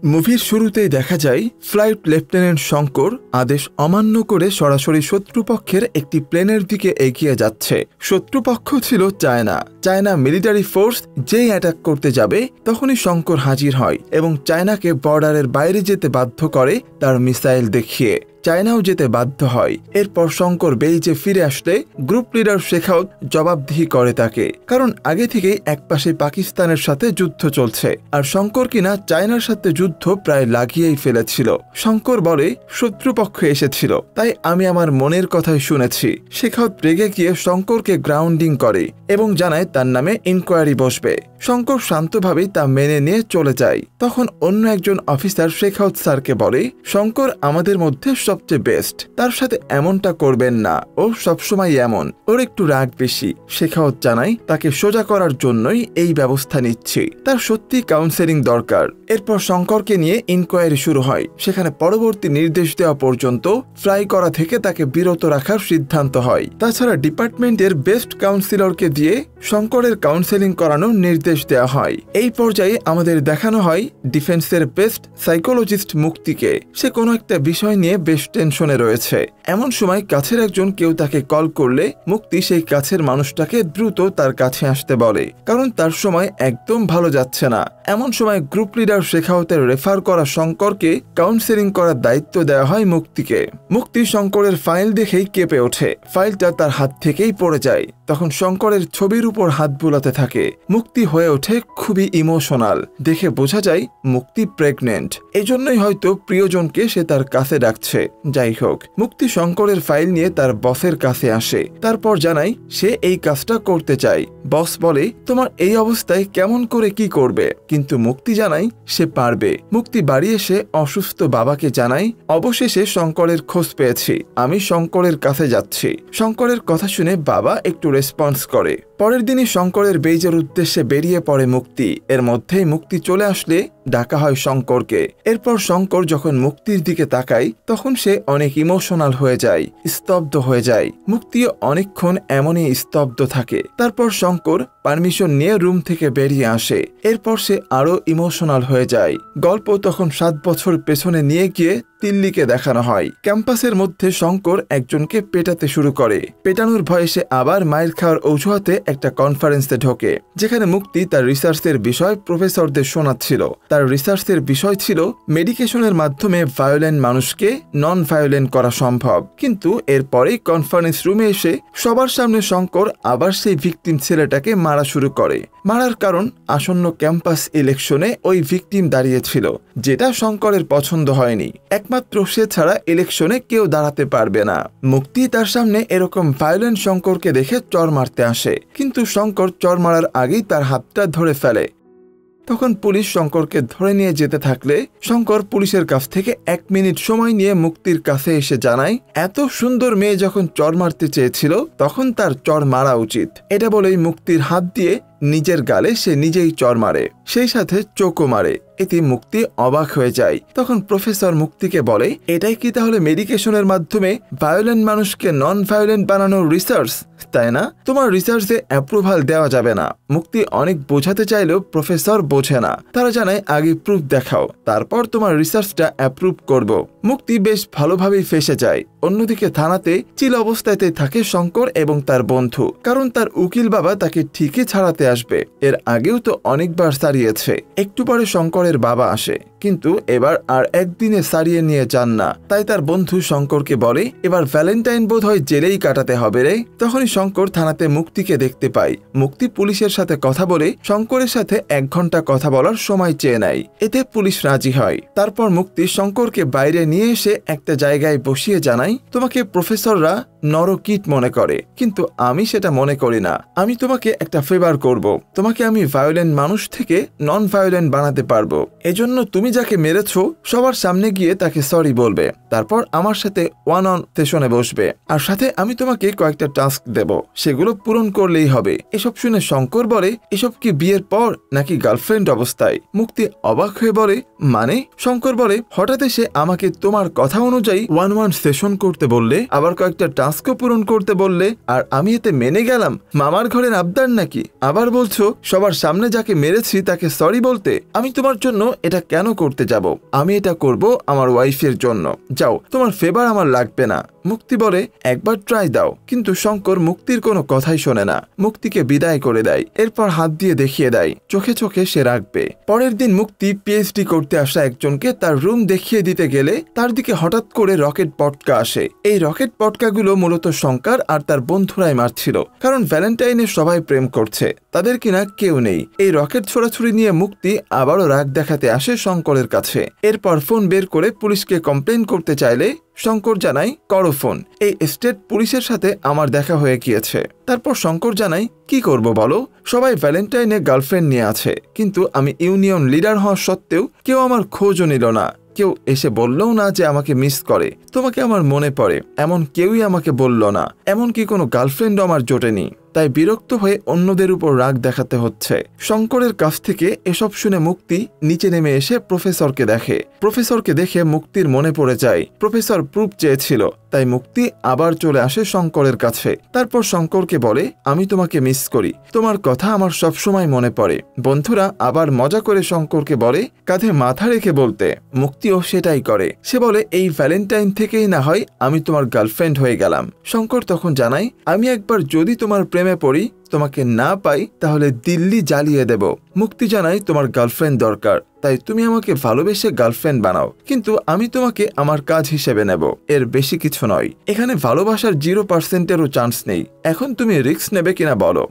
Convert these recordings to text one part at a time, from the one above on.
মুভির শুরুতেই দেখা যায় ফ্লাইট লেফটেন্যান্ট শঙ্কর আদেশ অমান্য করে সরাসরি শত্রুপক্ষের একটি প্লেনের দিকে এগিয়ে যাচ্ছে। শত্রুপক্ষ ছিল চায়না মিলিটারি ফোর্স। যেই অ্যাটাক করতে যাবে তখনই শঙ্কর হাজির হয় এবং চায়নাকে বর্ডারের বাইরে যেতে বাধ্য করে তার মিসাইল দেখিয়ে। চায়নাও যেতে বাধ্য হয়। এরপর শঙ্কর বেইজে ফিরে আসলে গ্রুপ লিডার শেখাউত জবাবদিহি করে তাকে, কারণ আগে থেকেই একপাশে পাকিস্তানের সাথে যুদ্ধ চলছে আর শঙ্কর কিনা চায়নার সাথে যুদ্ধ প্রায় লাগিয়েই ফেলেছিল। শঙ্কর বলে শত্রুপক্ষ এসেছিল, তাই আমি আমার মনের কথাই শুনেছি। শেখাউত রেগে গিয়ে শঙ্করকে গ্রাউন্ডিং করে এবং জানায় তার নামে ইনকোয়ারি বসবে। শঙ্কর শান্তভাবেই তা মেনে নিয়ে চলে যায়। তখন অন্য একজন অফিসার শেখাউত স্যারকে বলে, শঙ্কর আমাদের মধ্যে সবচেয়ে বেস্ট, তার সাথে এমনটা করবেন না, ও সবসময় এমন, ওর একটু রাগ বেশি। শেখাউত জানায় তাকে সোজা করার জন্যই এই ব্যবস্থা নিচ্ছি, তার সত্যি কাউন্সেলিং দরকার। এরপর শঙ্করকে নিয়ে ইনকোয়ারি শুরু হয়। সেখানে পরবর্তী নির্দেশ দেওয়া পর্যন্ত ফ্লাই করা থেকে তাকে বিরত রাখার সিদ্ধান্ত হয়। তাছাড়া ডিপার্টমেন্টের বেস্ট কাউন্সিলরকে দিয়ে শঙ্করের কাউন্সেলিং করানোর নির্দেশ দেওয়া হয়। এই পর্যায়ে আমাদের দেখানো হয় ডিফেন্সের বেস্ট সাইকোলজিস্ট মুক্তিকে। সে কোনো একটা বিষয় নিয়ে বেশ টেনশনে রয়েছে। এমন সময় কাছের একজন কেউ তাকে কল করলে মুক্তি সেই কাছের মানুষটাকে দ্রুত তার কাছে আসতে বলে, কারণ তার সময় একদম ভালো যাচ্ছে না। এমন সময় গ্রুপ লিডার শেখাউতের রেফার করা শঙ্করকে কাউন্সেলিং করার দায়িত্ব দেওয়া হয় মুক্তিকে। মুক্তি শঙ্করের ফাইল দেখেই কেঁপে ওঠে। ফাইলটা তার হাত থেকেই পড়ে যায়। তখন শঙ্করের ছবির উপর হাত বুলাতে থাকে। মুক্তি হয়ে ওঠে খুবই ইমোশনাল। দেখে বোঝা যায় মুক্তি প্রেগনেন্ট। এজন্যই হয়তো প্রিয়জনকে সে তার কাছে ডাকছে। যাই হোক, মুক্তি শঙ্করের ফাইল নিয়ে তার বসের কাছে আসে। তারপর জানায় সে এই কাজটা করতে চায়। বস বলে, তোমার এই অবস্থায় কেমন করে কি করবে? কিন্তু মুক্তি জানায় সে পারবে। মুক্তি বাড়ি এসে অসুস্থ বাবাকে জানায়, অবশেষে শঙ্করের খোঁজ পেয়েছি, আমি শঙ্করের কাছে যাচ্ছি। শঙ্করের কথা শুনে বাবা একটু রেসপন্স করে। পরের দিনই শঙ্করের বেইজের উদ্দেশ্যে বেরিয়ে পড়ে মুক্তি। এর মধ্যেই মুক্তি চলে আসলে ডাকা হয় শঙ্করকে। এরপর শঙ্কর যখন মুক্তির দিকে তাকায় তখন সে অনেক ইমোশনাল হয়ে যায়, স্তব্ধ হয়ে যায়। মুক্তিও অনেকক্ষণ এমনই স্তব্ধ থাকে। তারপর শঙ্কর পারমিশন নিয়ে রুম থেকে বেরিয়ে আসে। এরপর সে আরো ইমোশনাল হয়ে যায়। গল্প তখন 7 বছর পেছনে নিয়ে গিয়ে দিল্লিকে দেখানো হয়। ক্যাম্পাসের মধ্যে শঙ্কর একজনকে পেটাতে শুরু করে। পেটানোর ভয়ে সে আবার মাইর খাওয়ার অজুহাতে একটা কনফারেন্সে ঢোকে, যেখানে মুক্তি তার রিসার্চের বিষয় প্রফেসরদের শোনাচ্ছিল। তার রিসার্চের বিষয় ছিল মেডিকেশনের মাধ্যমে ভায়োলেন্ট মানুষকে নন ভায়োলেন্ট করা সম্ভব। কিন্তু এরপরেই কনফারেন্স রুমে এসে সবার সামনে শঙ্কর আবার সেই ভিকটিম ছেলেটাকে মারা শুরু করে। মারার কারণ আসন্ন ক্যাম্পাস ইলেকশনে ওই ভিকটিম দাঁড়িয়েছিল, যেটা শঙ্করের পছন্দ হয়নি। একমাত্র সে ছাড়া ইলেকশনে কেউ দাঁড়াতে পারবে না। মুক্তি তার সামনে এরকম ভায়োলেন্ট শঙ্করকে দেখে চর মারতে আসে, কিন্তু শঙ্কর চর মারার আগেই তার হাতটা ধরে ফেলে। তখন পুলিশ শঙ্করকে ধরে নিয়ে যেতে থাকলে শঙ্কর পুলিশের কাছ থেকে 1 মিনিট সময় নিয়ে মুক্তির কাছে এসে জানায়, এত সুন্দর মেয়ে যখন চর মারতে চেয়েছিল তখন তার চর মারা উচিত। এটা বলেই মুক্তির হাত দিয়ে নিজের গালে সে নিজেই চর মারে, সেই সাথে চোখও মারে। এতে মুক্তি অবাক হয়ে যায়। তখন প্রফেসর মুক্তিকে বলে, এটাই কি তাহলে মেডিকেশনের মাধ্যমে ভায়োলেন্ট মানুষকে নন ভায়োলেন্ট বানানোর রিসার্চ, তাই না? তোমার রিসার্চে অ্যাপ্রুভাল দেওয়া যাবে না। মুক্তি অনেক বোঝাতে চাইলেও প্রফেসর বোঝে না। তারা জানায় আগে প্রুফ দেখাও, তারপর তোমার রিসার্চটা অ্যাপ্রুভ করব। মুক্তি বেশ ভালোভাবেই ফেসে যায়। অন্যদিকে থানাতে চিল অবস্থাতে থাকে শঙ্কর এবং তার বন্ধু, কারণ তার উকিল বাবা তাকে ঠিকই ছাড়াতে আসবে। এর আগেও তো অনেকবার সারিয়েছে। একটু পরে শঙ্করের বাবা আসে, কিন্তু এবার আর একদিনে সারিয়ে নিয়ে যান না। তাই তার বন্ধু শঙ্করকে বলে, এবার ভ্যালেন্টাইন বোধ হয় জেলেই কাটাতে হবে রে। তখনই শঙ্কর থানাতে মুক্তিকে দেখতে পায়। মুক্তি পুলিশের সাথে কথা বলে শঙ্করের সাথে 1 ঘন্টা কথা বলার সময় চেয়ে নেয়। এতে পুলিশ রাজি হয়। তারপর মুক্তি শঙ্করকে বাইরে নিয়ে এসে একটা জায়গায় বসিয়ে জানায়, তোমাকে প্রফেসররা নরকিট মনে করে, কিন্তু আমি সেটা মনে করি না। আমি তোমাকে একটা ফেভার করব। তোমাকে আমি ভায়োলেন্ট মানুষ থেকে নন ভায়োলেন্ট বানাতে পারবো। এজন্য তুমি যাকে মেরেছো সবার সামনে গিয়ে তাকে সরি বলবে। তারপর আমার সাথে 1-on সেশনে বসবে, আর সাথে আমি তোমাকে কয়েকটা টাস্ক দেব, সেগুলো পূরণ করলেই হবে। এসব শুনে শঙ্কর বলে, এসব কি বিয়ের পর নাকি গার্লফ্রেন্ড অবস্থায়? মুক্তি অবাক হয়ে বলে, মানে? শঙ্কর বলে, হঠাৎ এসে আমাকে তোমার কথা অনুযায়ী 1-on সেশন করতে বললে, আবার কয়েকটা টাস্কও পূরণ করতে বললে, আর আমি এতে মেনে গেলাম। মামার ঘরের আবদার নাকি? আবার বলছো সবার সামনে যাকে মেরেছি তাকে সরি বলতে। আমি তোমার জন্য এটা কেন করতে যাব। আমি এটা করব আমার ওয়াইফের জন্য। যাও, তোমার ফেভার আমার লাগবে না। মুক্তি বলে একবার ট্রাই দাও, কিন্তু শঙ্কর মুক্তির কোনো কথাই শোনে না। মুক্তিকে বিদায় করে দেয়, এরপর হাত দিয়ে দেখিয়ে দেয় চোখে চোখে সে রাখবে। পরের দিন মুক্তি পিএইচডি করতে আসা একজনকে তার রুম দেখিয়ে দিতে গেলে তার দিকে হঠাৎ করে রকেট পটকা আসে। এই রকেট পটকাগুলো মূলত শঙ্কর আর তার বন্ধুরাই মারছিল, কারণ ভ্যালেন্টাইনে সবাই প্রেম করছে, তাদের কিনা কেউ নেই। এই রকেট ছোড়াছুড়ি নিয়ে মুক্তি আবারও রাগ দেখাতে আসে শঙ্করের কাছে। এরপর ফোন বের করে পুলিশকে কমপ্লেন করতে চাইলে শঙ্কর জানাই করো ফোন, এই স্টেট পুলিশের সাথে আমার দেখা হয়ে গিয়েছে। তারপর শঙ্কর জানাই কি করব বলো, সবাই ভ্যালেন্টাইনে গার্লফ্রেন্ড নিয়ে আছে, কিন্তু আমি ইউনিয়ন লিডার হওয়া সত্ত্বেও কেউ আমার খোঁজও নিল না, কেউ এসে বললেও না যে আমাকে মিস করে, তোমাকে আমার মনে পড়ে, এমন কেউই আমাকে বলল না, এমনকি কোনো গার্লফ্রেন্ডও আমার জোটেনি। তাই বিরক্ত হয়ে অন্যদের উপর রাগ দেখাতে হচ্ছে। শঙ্করের কাছ থেকে এসব শুনে মুক্তি নিচে নেমে এসে প্রফেসরকে দেখে। প্রফেসরকে দেখে মুক্তির মনে পড়ে যায় প্রফেসর প্রুফ চেয়েছিল, তাই মুক্তি আবার চলে আসে শঙ্করের কাছে। তারপর শঙ্করকে বলে আমি তোমাকে মিস করি, তোমার কথা আমার সবসময় মনে পড়ে। বন্ধুরা আবার মজা করে শঙ্করকে বলে কাঁধে মাথা রেখে বলতে। মুক্তিও সেটাই করে, সে বলে এই ভ্যালেন্টাইন থেকেই না হয় আমি তোমার গার্লফ্রেন্ড হয়ে গেলাম। শঙ্কর তখন জানাই আমি একবার যদি তোমার প্রেমে পড়ি, তোমাকে না পাই, তাহলে দিল্লি জ্বালিয়ে দেব। মুক্তি জানাই তোমার গার্লফ্রেন্ড দরকার, তাই তুমি আমাকে ভালোবেসে গার্লফ্রেন্ড বানাও, কিন্তু আমি তোমাকে আমার কাজ হিসেবে নেব, এর বেশি কিছু নয়। এখানে ভালোবাসার 0%-এরও চান্স নেই। এখন তুমি রিস্ক নেবে কিনা বলো।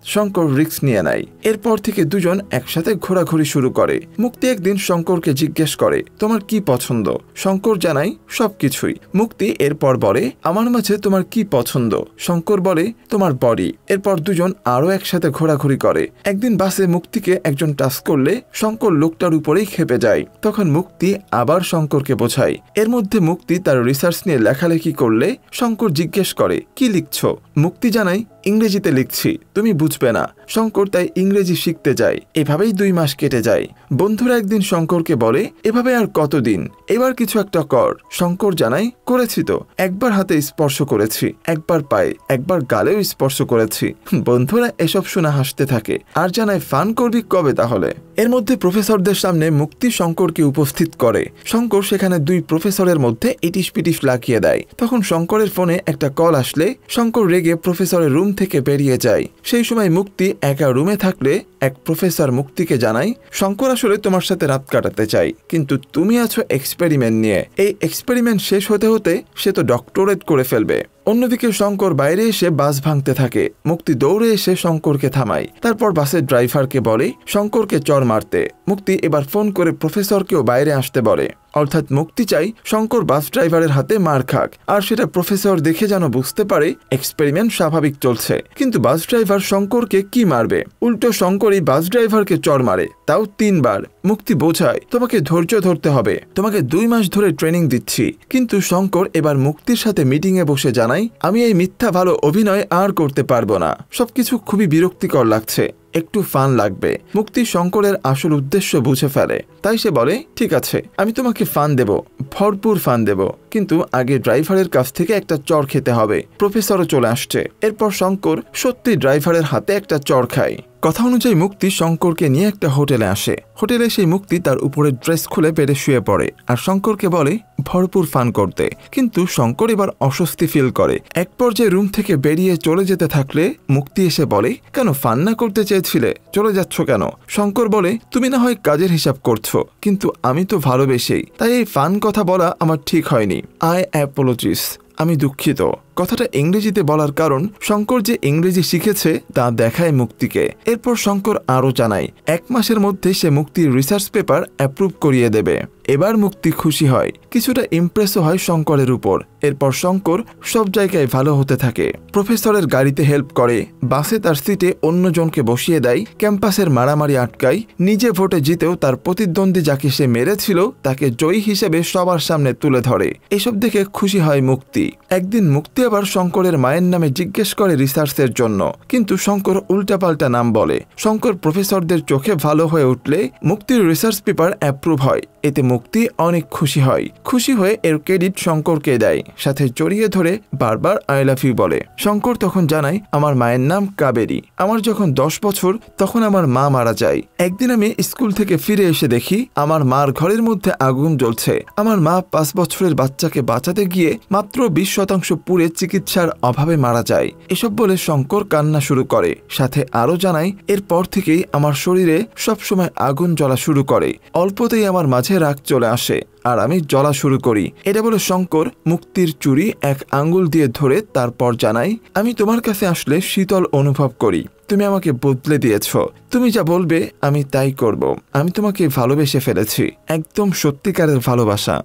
শঙ্কর রিস্ক নিয়ে নেয়। এরপর থেকে দুজন একসাথে ঘোরাঘুরি শুরু করে। মুক্তি একদিন শঙ্করকে জিজ্ঞেস করে তোমার কি পছন্দ। শঙ্কর জানাই সবকিছুই। মুক্তি এরপর বলে আমার মাঝে তোমার কি পছন্দ। শঙ্কর বলে তোমার বডি। এরপর দুজন আরো একসাথে ঘোরাঘুরি করে। একদিন বাসে মুক্তিকে একজন টাচ করলে শঙ্কর লোকটার উপরেই খেপে যায়। তখন মুক্তি আবার শঙ্করকে বোঝায়। এর মধ্যে মুক্তি তার রিসার্চ নিয়ে লেখালেখি করলে শঙ্কর জিজ্ঞেস করে কি লিখছ। মুক্তি জানাই ইংরেজিতে লিখছি, তুমি বুঝবে না। শঙ্কর তাই ইংরেজি শিখতে যায়। এভাবেই 2 মাস কেটে যায়। বন্ধুরা একদিন শঙ্করকে বলে এভাবে আর কতদিন, এবার কিছু একটা কর। শঙ্কর জানাই করেছি তো, একবার হাতে স্পর্শ করেছি, একবার পায়ে, একবার গালেও স্পর্শ করেছি। বন্ধুরা এসব শুনে হাসতে থাকে আর জানায় ফান করবি কবে তাহলে। এর মধ্যে প্রফেসরদের সামনে মুক্তি শঙ্করকে উপস্থিত করে। শঙ্কর সেখানে 2 প্রফেসরের মধ্যে ইটিশ পিটিশ লাগিয়ে দেয়। তখন শঙ্করের ফোনে একটা কল আসলে শঙ্কর রেগে প্রফেসরের রুম থেকে বেরিয়ে যায়। সেই সময় মুক্তি একা রুমে থাকলে এক প্রফেসর মুক্তিকে জানাই শঙ্কর আসলে তোমার সাথে রাত কাটাতে চাই, কিন্তু তুমি আছো এক্সপেরিমেন্ট নিয়ে। এই এক্সপেরিমেন্ট শেষ হতে হতে সে তো ডক্টরেট করে ফেলবে। অন্যদিকে শঙ্কর বাইরে এসে বাস ভাঙতে থাকে। মুক্তি দৌড়ে এসে শঙ্করকে থামায়। তারপর বাসের ড্রাইভারকে বলে শঙ্করকে চড় মারতে। মুক্তি এবার ফোন করে প্রফেসরকেও বাইরে আসতে বলে। অর্থাৎ মুক্তি চাই শঙ্কর বাস ড্রাইভারের হাতে মার খাক, আর সেটা প্রফেসর দেখে যেন বুঝতে পারে এক্সপেরিমেন্ট স্বাভাবিক চলছে। কিন্তু বাস ড্রাইভার শঙ্করকে কি মারবে, উল্টো শঙ্করই বাস ড্রাইভারকে চড় মারে, তাও 3 বার। মুক্তি বোঝায় তোমাকে ধৈর্য ধরতে হবে, তোমাকে 2 মাস ধরে ট্রেনিং দিচ্ছি। কিন্তু শঙ্কর এবার মুক্তির সাথে মিটিং এ বসে জানাই আমি এই মিথ্যা ভালো অভিনয় আর করতে পারবো না, সবকিছু খুবই বিরক্তিকর লাগছে, একটু ফান লাগবে। মুক্তি শঙ্করের আসল উদ্দেশ্য বুঝে ফেলে, তাই সে বলে ঠিক আছে আমি তোমাকে ফান দেব, ভরপুর ফান দেব, কিন্তু আগে ড্রাইভারের কাছ থেকে একটা চড় খেতে হবে। প্রফেসরও চলে আসছে। এরপর শঙ্কর সত্যি ড্রাইভারের হাতে একটা চড় খায়। কথা অনুযায়ী মুক্তি শঙ্করকে নিয়ে একটা হোটেলে আসে। হোটেলে সেই মুক্তি তার উপরে ড্রেস খুলে বেডে শুয়ে পড়ে আর শঙ্করকে বলে ভরপুর ফান করতে। কিন্তু শঙ্কর এবার অস্বস্তি ফিল করে। এক পর্যায়ে রুম থেকে বেরিয়ে চলে যেতে থাকলে মুক্তি এসে বলে কেন ফান না করতে চেয়েছিলে, চলে যাচ্ছ কেন। শঙ্কর বলে তুমি না হয় কাজের হিসাব করছো, কিন্তু আমি তো ভালোবেসেই, তাই এই ফান কথা বলা আমার ঠিক হয়নি। আই অ্যাপোলজিস, আমি দুঃখিত। কথাটা ইংরেজিতে বলার কারণ শঙ্কর যে ইংরেজি শিখেছে তা দেখায় মুক্তিকে। এরপর শঙ্কর আরও জানায় 1 মাসের মধ্যে সে মুক্তির রিসার্চ পেপার অ্যাপ্রুভ করিয়ে দেবে। এবার মুক্তি খুশি হয়, কিছুটা ইমপ্রেসও হয় শঙ্করের উপর। এরপর শঙ্কর সব জায়গায় ভালো হতে থাকে। প্রফেসরের গাড়িতে হেল্প করে, বাসে তার সিটে অন্যজনকে বসিয়ে দেয়, ক্যাম্পাসের মারামারি আটকায়, নিজে ভোটে জিতেও তার প্রতিদ্বন্দ্বী যাকে সে মেরেছিল তাকে জয়ী হিসেবে সবার সামনে তুলে ধরে। এসব দেখে খুশি হয় মুক্তি। একদিন মুক্তি আবার শঙ্করের মায়ের নামে জিজ্ঞেস করে রিসার্চের জন্য, কিন্তু শঙ্কর উল্টাপাল্টা নাম বলে। শঙ্কর প্রফেসরদের চোখে ভালো হয়ে উঠলে মুক্তির রিসার্চ পেপার অ্যাপ্রুভ হয়। এতে মুক্তি অনেক খুশি হয়। খুশি হয়ে এর ক্রেডিট শঙ্করকে দেয়, সাথে জড়িয়ে ধরে বারবার আই লাভ ইউ বলে। শঙ্কর তখন জানায়, আমার মায়ের নাম কাবেরী। আমার যখন 10 বছর তখন আমার মা মারা যায়। একদিন আমি স্কুল থেকে ফিরে এসে দেখি আমার মার ঘরের মধ্যে আগুন জ্বলছে। আমার মা 5 বছরের বাচ্চাকে বাঁচাতে গিয়ে মাত্র 20% পুড়ে চিকিৎসার অভাবে মারা যায়। এসব বলে শঙ্কর কান্না শুরু করে, সাথে আরো জানায়, এরপর থেকেই আমার শরীরে সবসময় আগুন জ্বলা শুরু করে। অল্পতেই আমার মাঝে রাগ চলে আসে আর আমি জ্বলা শুরু করি। এটা বলে শঙ্কর মুক্তির চুড়ি এক আঙ্গুল দিয়ে ধরে তারপর জানাই, আমি তোমার কাছে আসলে শীতল অনুভব করি। তুমি আমাকে বদলে দিয়েছ। তুমি যা বলবে আমি তাই করব। আমি তোমাকে ভালোবেসে ফেলেছি, একদম সত্যিকারের ভালোবাসা।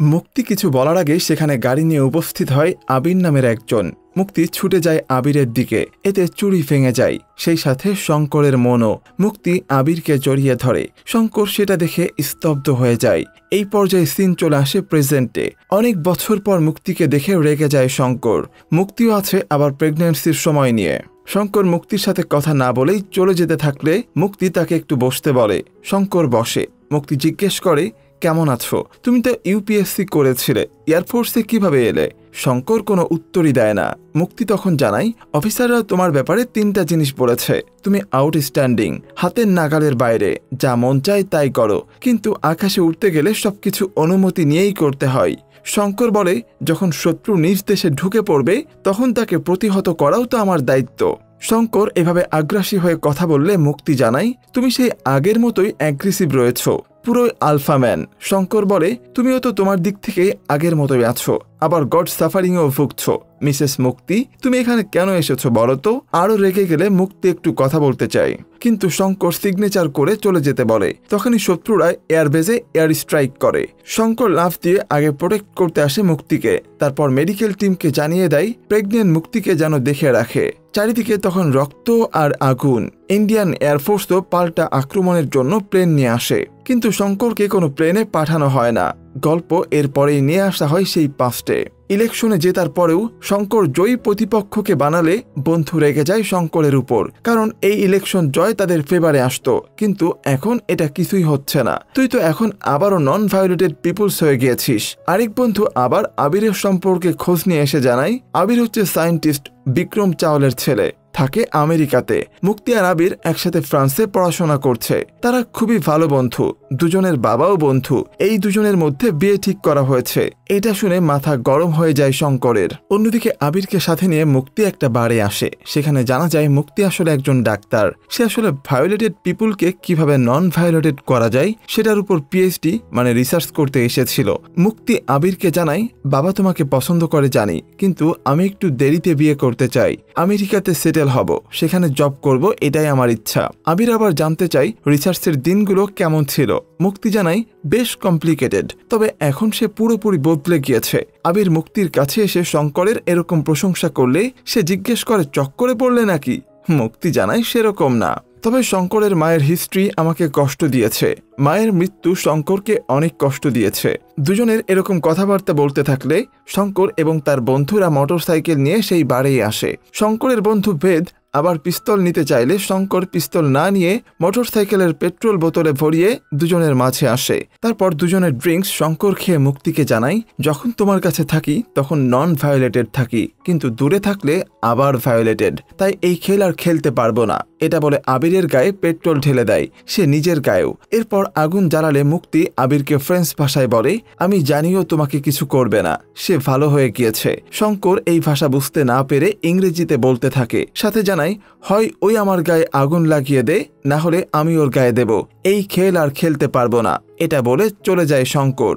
মুক্তি কিছু বলার আগে সেখানে গাড়ি নিয়ে উপস্থিত হয় আবির নামের একজন। মুক্তি ছুটে যায় আবিরের দিকে, এতে চুড়ি ভেঙে যায়, সেই সাথে শঙ্করের মনও। মুক্তি আবিরকে জড়িয়ে ধরে। শঙ্কর সেটা দেখে স্তব্ধ হয়ে যায়। এই পর্যায়ে সিন চলে আসে প্রেজেন্টে। অনেক বছর পর মুক্তিকে দেখে রেগে যায় শঙ্কর। মুক্তিও আছে আবার প্রেগন্যান্সির সময় নিয়ে। শঙ্কর মুক্তির সাথে কথা না বলেই চলে যেতে থাকলে মুক্তি তাকে একটু বসতে বলে। শঙ্কর বসে। মুক্তি জিজ্ঞেস করে, কেমন আছো? তুমি তো ইউপিএসসি করেছিলে, এয়ারফোর্সে কিভাবে এলে? শঙ্কর কোনো উত্তরই দেয় না। মুক্তি তখন জানাই, অফিসাররা তোমার ব্যাপারে 3টা জিনিস বলেছে। তুমি আউটস্ট্যান্ডিং, হাতের নাগালের বাইরে, যা মন চায় তাই করো, কিন্তু আকাশে উঠতে গেলে সবকিছু অনুমতি নিয়েই করতে হয়। শঙ্কর বলে, যখন শত্রু নিজ দেশে ঢুকে পড়বে তখন তাকে প্রতিহত করাও তো আমার দায়িত্ব। শঙ্কর এভাবে আগ্রাসী হয়ে কথা বললে মুক্তি জানাই, তুমি সেই আগের মতোই অ্যাগ্রেসিভ রয়েছ, পুরোই আলফাম্যান। শঙ্কর বলে, তুমিও তো তোমার দিক থেকে আগের মতোই আছো, আবার গড সাফারিংও ভুগছো। মিসেস মুক্তি, তুমি এখানে কেন এসেছো বলো তো? আরো রেগে গেলে মুক্তি একটু কথা বলতে চায়, কিন্তু শঙ্কর সিগনেচার করে চলে যেতে বলে। তখনই শত্রুরা এয়ারবেজে এয়ার স্ট্রাইক করে। শঙ্কর লাফ দিয়ে আগে প্রোটেক্ট করতে আসে মুক্তিকে, তারপর মেডিকেল টিমকে জানিয়ে দেয় প্রেগনেন্ট মুক্তিকে যেন দেখে রাখে। চারিদিকে তখন রক্ত আর আগুন। ইন্ডিয়ান এয়ারফোর্সও পাল্টা আক্রমণের জন্য প্লেন নিয়ে আসে, কিন্তু শঙ্করকে কোনো প্লেনে পাঠানো হয় না। গল্প এরপরেই নিয়ে আসা হয় সেই পাস্টে। ইলেকশনে জেতার পরেও শঙ্কর জয়ী প্রতিপক্ষকে বানালে বন্ধু রেগে যায় শঙ্করের উপর, কারণ এই ইলেকশন জয় তাদের ফেভারে আসতো। কিন্তু এখন এটা কিছুই হচ্ছে না। তুই তো এখন আবারও নন ভায়োলেটেড পিপুলস হয়ে গিয়েছিস। আরেক বন্ধু আবার আবিরের সম্পর্কে খোঁজ নিয়ে এসে জানায়, আবির হচ্ছে সায়েন্টিস্ট বিক্রম চাওয়ালের ছেলে, থাকে আমেরিকাতে। মুক্তি আর আবির একসাথে ফ্রান্সে পড়াশোনা করছে। তারা খুবই ভালো বন্ধু, দুজনের বাবাও বন্ধু। এই দুজনের মধ্যে বিয়ে ঠিক করা হয়েছে। এটা শুনে মাথা গরম হয়ে যায় শঙ্করের। অন্যদিকে আবিরকে সাথে নিয়ে মুক্তি একটা বারে আসে। সেখানে জানা যায় মুক্তি আসলে একজন ডাক্তার। সে আসলে ভায়োলেটেড পিপুলকে কিভাবে নন ভায়োলেটেড করা যায় সেটার উপর পিএইচডি মানে রিসার্চ করতে এসেছিল। মুক্তি আবিরকে জানায়, বাবা তোমাকে পছন্দ করে জানি, কিন্তু আমি একটু দেরিতে বিয়ে করতে চাই। আমেরিকাতে সেটেল হব, সেখানে জব করব, এটাই আমার ইচ্ছা। আবির আবার জানতে চাই রিসার্চের দিনগুলো কেমন ছিল। মুক্তি জানাই, বেশ কমপ্লিকেটেড, তবে এখন সে পুরোপুরি বদলে গিয়েছে। আবির মুক্তির কাছে এসে শঙ্করের এরকম প্রশংসা করলে সে জিজ্ঞেস করে, চক্করে পড়লে নাকি? মুক্তি জানায়, সেরকম না, তবে শঙ্করের মায়ের হিস্ট্রি আমাকে কষ্ট দিয়েছে। মায়ের মৃত্যু শঙ্করকে অনেক কষ্ট দিয়েছে। দুজনের এরকম কথাবার্তা বলতে থাকলে শঙ্কর এবং তার বন্ধুরা মোটরসাইকেল নিয়ে সেই বাড়েই আসে। শঙ্করের বন্ধু বেদ আবার পিস্তল নিতে চাইলে শঙ্কর পিস্তল না নিয়ে মোটরসাইকেলের পেট্রোল বোতলে ভরিয়ে দুজনের মাঝে আসে। তারপর দুজনের ড্রিঙ্কস শঙ্কর খেয়ে মুক্তিকে জানাই, যখন তোমার কাছে থাকি তখন নন ভায়োলেটেড থাকি, কিন্তু দূরে থাকলে আবার ভায়োলেটেড, তাই এই খেল আর খেলতে পারবো না। এটা বলে আবিরের গায়ে পেট্রোল ঢেলে দেয়, সে নিজের গায়েও। এরপর আগুন জ্বালালে মুক্তি আবিরকে ফ্রেঞ্চ ভাষায় বলে, আমি জানিও তোমাকে কিছু করবে না, সে ভালো হয়ে গিয়েছে। শঙ্কর এই ভাষা বুঝতে না পেরে ইংরেজিতে বলতে থাকে, সাথে জানায়, হয় ওই আমার গায়ে আগুন লাগিয়ে দে, না হলে আমি ওর গায়ে দেব। এই খেল আর খেলতে পারবো না। এটা বলে চলে যায় শঙ্কর।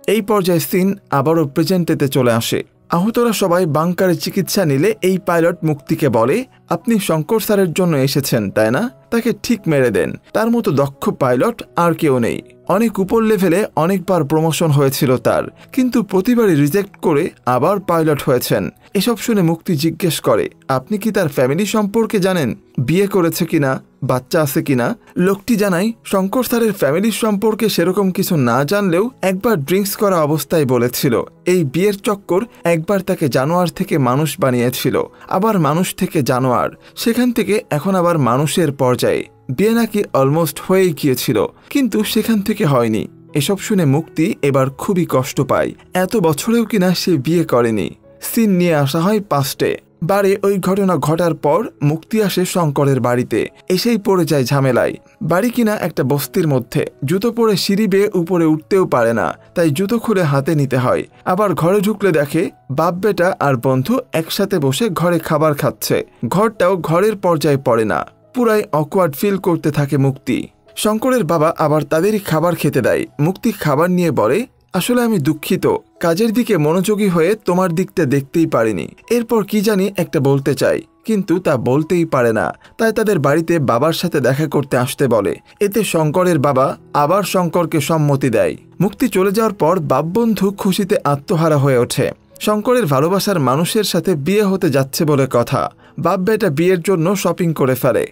এই পর্যায়ে সিন আবারও প্রেজেন্টেতে চলে আসে। আহতরা সবাই বাংকারে চিকিৎসা নিলে এই পাইলট মুক্তিকে বলে, আপনি শঙ্কর স্যারের জন্য এসেছেন তাই না? তাকে ঠিক মেরে দেন, তার মতো দক্ষ পাইলট আর কেউ নেই। অনেক উপর লেভেলে অনেকবার প্রমোশন হয়েছিল তার, কিন্তু প্রতিবারই রিজেক্ট করে আবার পাইলট হয়েছেন। এসব শুনে মুক্তি জিজ্ঞেস করে, আপনি কি তার ফ্যামিলি সম্পর্কে জানেন? বিয়ে করেছে কিনা, বাচ্চা আছে কিনা। লোকটি জানায় শঙ্কর স্যারের ফ্যামিলির সম্পর্কে সেরকম কিছু না জানলেও একবার ড্রিঙ্কস করা অবস্থায় বলেছিল এই বিয়ের চক্কর একবার তাকে জানোয়ার থেকে মানুষ বানিয়েছিল, আবার মানুষ থেকে জানোয়ার, সেখান থেকে এখন আবার মানুষের পর্যায়ে। বিয়ে নাকি অলমোস্ট হয়েই গিয়েছিল, কিন্তু সেখান থেকে হয়নি। এসব শুনে মুক্তি এবার খুবই কষ্ট পায়। এত বছরেও কিনা সে বিয়ে করেনি। সিন নিয়ে আসা হয় পাস্টে। বারে ওই ঘটনা ঘটার পর মুক্তি আসে শঙ্করের বাড়িতে, এসেই পড়ে যায় ঝামেলায়। বাড়ি কিনা একটা বস্তির মধ্যে, জুতো পরে সিঁড়ি বেয়ে উপরে উঠতেও পারে না, তাই জুতো খুলে হাতে নিতে হয়। আবার ঘরে ঢুকলে দেখে বাপ বেটা আর বন্ধু একসাথে বসে ঘরে খাবার খাচ্ছে। ঘরটাও ঘরের পর্যায়ে পড়ে না, পুরাই অকওয়ার্ড ফিল করতে থাকে মুক্তি। শঙ্করের বাবা আবার তাদেরই খাবার খেতে দেয়। মুক্তি খাবার নিয়ে বলে, আসলে আমি দুঃখিত, কাজের দিকে মনোযোগী হয়ে তোমার দিকটা দেখতেই পারিনি। এরপর কি জানি একটা বলতে চাই, কিন্তু তা বলতেই পারে না, তাই তাদের বাড়িতে বাবার সাথে দেখা করতে আসতে বলে। এতে শঙ্করের বাবা আবার শঙ্করকে সম্মতি দেয়। মুক্তি চলে যাওয়ার পর বাপবন্ধু খুশিতে আত্মহারা হয়ে ওঠে। শঙ্করের ভালোবাসার মানুষের সাথে বিয়ে হতে যাচ্ছে বলে কথা। বাপ বেটা বিয়ের জন্য শপিং করে ফেলে।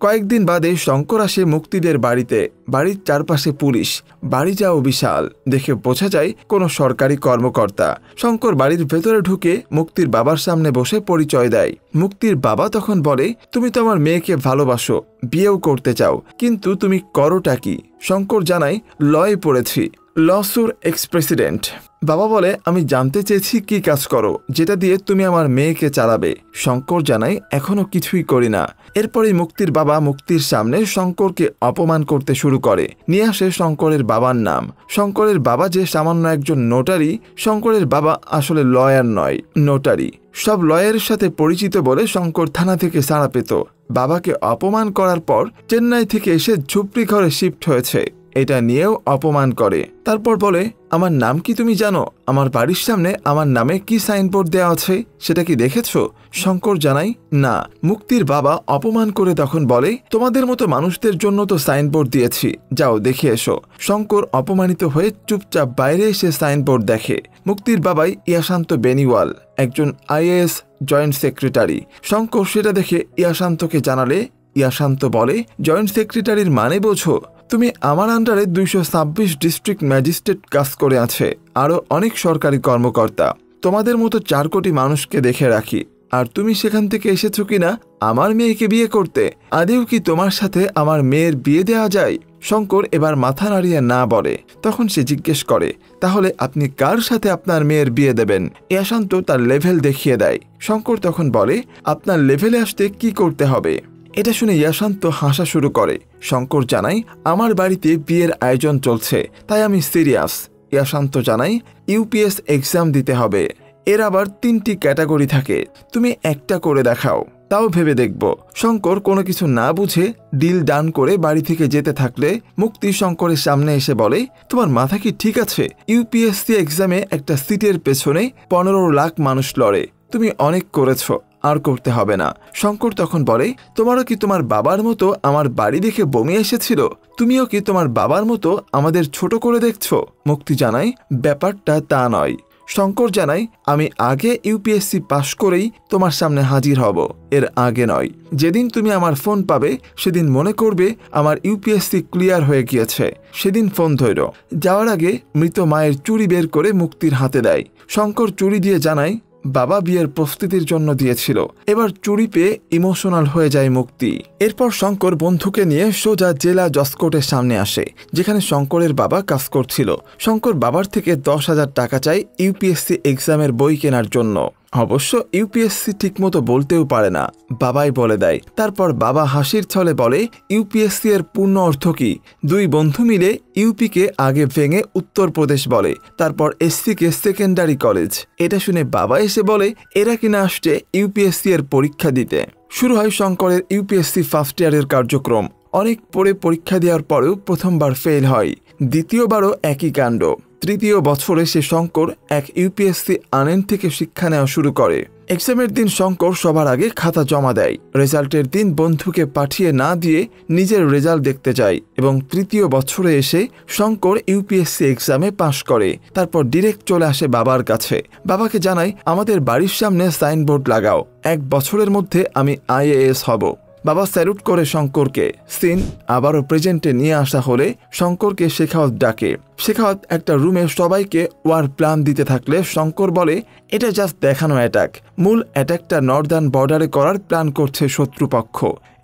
কয়েকদিন বাদে শঙ্কর আসে মুক্তিদের বাড়িতে। বাড়ির চারপাশে পুলিশ, বাড়িটাও বিশাল, দেখে বোঝা যায় কোনো সরকারি কর্মকর্তা। শঙ্কর বাড়ির ভেতরে ঢুকে মুক্তির বাবার সামনে বসে পরিচয় দেয়। মুক্তির বাবা তখন বলে, তুমি তো আমার মেয়েকে ভালোবাসো, বিয়েও করতে চাও, কিন্তু তুমি করোটা কি? শঙ্কর জানায়, লয়ে পড়েছি, লসুর এক্স প্রেসিডেন্ট। বাবা বলে, আমি জানতে চেয়েছি কি কাজ করো যেটা দিয়ে তুমি আমার মেয়েকে চালাবে। শঙ্কর জানায়, এখনো কিছুই করি না। এরপরই মুক্তির বাবা মুক্তির সামনে শঙ্করকে অপমান করতে শুরু করে। নিয়ে আসে শঙ্করের বাবার নাম। শঙ্করের বাবা যে সামান্য একজন নোটারি, শঙ্করের বাবা আসলে লয়ার নয়, নোটারি। সব লয়ারের সাথে পরিচিত বলে শঙ্কর থানা থেকে ছাড়া পেত। বাবাকে অপমান করার পর চেন্নাই থেকে এসে ঝুপড়ি ঘরে শিফট হয়েছে, এটা নিয়েও অপমান করে। তারপর বলে, আমার নাম কি তুমি জানো? আমার বাড়ির সামনে আমার নামে কি সাইনবোর্ড দেওয়া আছে সেটা কি দেখেছো? শঙ্কর জানাই, না। মুক্তির বাবা অপমান করে তখন বলে, তোমাদের মতো মানুষদের জন্য তো সাইনবোর্ড দিয়েছি, যাও দেখে এসো। শঙ্কর অপমানিত হয়ে চুপচাপ বাইরে এসে সাইনবোর্ড দেখে। মুক্তির বাবাই ইয়াশান্ত বেনিওয়াল, একজন IAS জয়েন্ট সেক্রেটারি। শঙ্কর সেটা দেখে ইয়াশান্তকে জানালে ইয়াশান্ত বলে, জয়েন্ট সেক্রেটারির মানে বোঝো? তুমি আমার আন্ডারে 226 ডিস্ট্রিক্ট ম্যাজিস্ট্রেট কাজ করে আছে, আরও অনেক সরকারি কর্মকর্তা। তোমাদের মতো 4 কোটি মানুষকে দেখে রাখি, আর তুমি সেখান থেকে এসেছো কিনা আমার মেয়েকে বিয়ে করতে? আদেও কি তোমার সাথে আমার মেয়ের বিয়ে দেওয়া যায়? শঙ্কর এবার মাথা নাড়িয়ে না বলে। তখন সে জিজ্ঞেস করে, তাহলে আপনি কার সাথে আপনার মেয়ের বিয়ে দেবেন? ইয়াশান্ত তার লেভেল দেখিয়ে দেয়। শঙ্কর তখন বলে, আপনার লেভেলে আসতে কি করতে হবে? এটা শুনে ইয়াশান্ত হাসা শুরু করে। শঙ্কর জানায়, আমার বাড়িতে বিয়ের আয়োজন চলছে, তাই আমি সিরিয়াস। ইয়াশান্ত জানায়, UPS এক্সাম দিতে হবে, এর আবার 3টি ক্যাটাগরি থাকে, তুমি একটা করে দেখাও, তাও ভেবে দেখব। শঙ্কর কোনো কিছু না বুঝে ডিল ডান করে বাড়ি থেকে যেতে থাকলে মুক্তি শঙ্করের সামনে এসে বলে, তোমার মাথা কি ঠিক আছে? UPSC এক্সামে একটা সিটের পেছনে 15 লাখ মানুষ লড়ে, তুমি অনেক করেছো, আর করতে হবে না। শঙ্কর তখন বলে, তোমারও কি তোমার বাবার মতো আমার বাড়ি দেখে বমি এসেছিল? তুমিও কি তোমার বাবার মতো আমাদের ছোট করে দেখছো? মুক্তি জানায়, ব্যাপারটা তা নয়। শঙ্কর জানায়, আমি আগে UPSC পাশ করেই তোমার সামনে হাজির হব, এর আগে নয়। যেদিন তুমি আমার ফোন পাবে সেদিন মনে করবে আমার UPSC ক্লিয়ার হয়ে গিয়েছে, সেদিন ফোন ধরো। যাওয়ার আগে মৃত মায়ের চুড়ি বের করে মুক্তির হাতে দেয়। শঙ্কর চুড়ি দিয়ে জানায়, বাবা বিয়ের প্রস্তুতির জন্য দিয়েছিল। এবার চুরি পেয়ে ইমোশনাল হয়ে যায় মুক্তি। এরপর শঙ্কর বন্ধুকে নিয়ে সোজা জেলা জজ কোর্টের সামনে আসে, যেখানে শঙ্করের বাবা কাজ করছিল। শঙ্কর বাবার থেকে 10,000 টাকা চায় UPSC এক্সামের বই কেনার জন্য। অবশ্য UPSC ঠিকমতো বলতেও পারে না, বাবাই বলে দেয়। তারপর বাবা হাসির ছলে বলে, UPSC এর পূর্ণ অর্থ কি? 2 বন্ধু মিলে ইউপিকে আগে ভেঙে উত্তরপ্রদেশ বলে, তারপর SCকে সেকেন্ডারি কলেজ। এটা শুনে বাবা এসে বলে, এরা কিনা আসছে UPSC এর পরীক্ষা দিতে। শুরু হয় শঙ্করের UPSC ফার্স্ট ইয়ারের কার্যক্রম। অনেক পরে পরীক্ষা দেওয়ার পরেও প্রথমবার ফেল হয়, দ্বিতীয়বারও একই কাণ্ড। তৃতীয় বছরে সে শঙ্কর এক UPSC আনন্দ থেকে শিক্ষা নেওয়া শুরু করে। এক্সামের দিন শঙ্কর সবার আগে খাতা জমা দেয়। রেজাল্টের দিন বন্ধুকে পাঠিয়ে না দিয়ে নিজের রেজাল্ট দেখতে যায় এবং তৃতীয় বছরে এসে শঙ্কর UPSC এক্সামে পাশ করে। তারপর ডিরেক্ট চলে আসে বাবার কাছে। বাবাকে জানায়, আমাদের বাড়ির সামনে সাইনবোর্ড লাগাও, 1 বছরের মধ্যে আমি IAS হব। বাবা স্যালুট করে শঙ্করকে। সিন আবারও প্রেজেন্টে নিয়ে আসা হলে শঙ্করকে শেখাওয়াত ডাকে। শেখাওয়াত একটা রুমে সবাইকে ওয়ার প্ল্যান দিতে থাকলে শঙ্কর বলে, এটা জাস্ট দেখানো অ্যাটাক। মূল অ্যাটাকটা নর্দার্ন বর্ডারে করার প্ল্যান করছে শত্রুপক্ষ।